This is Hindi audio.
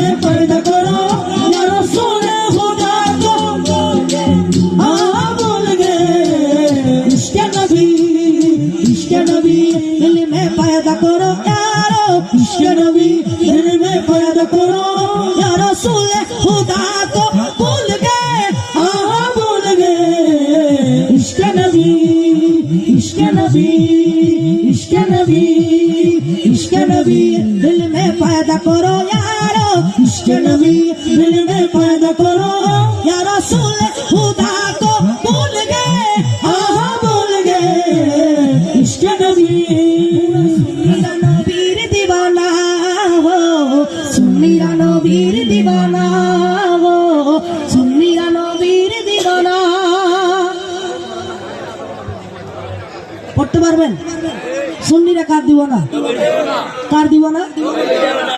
में पैदा करो या रसूल खुदा को बोल गए इश्क नबी दिल में पैदा करो यारो इश्क नबी दिल में पैदा करो या रसूल खुदा को भूल गए भूल गए इश्क नबी दिल में पैदा करो यारो इश्क नबी दिल में पैदा करो या रसूल खुदा को भूल गए भूल गए इश्क नबी मेरा नबीर दीवाना हो सुन्नीरा नबीर दीवाना हो सुन्नीरा नबीर दीवाना পড়তে পারবেন সুন্নিরা কার দিওয়ানা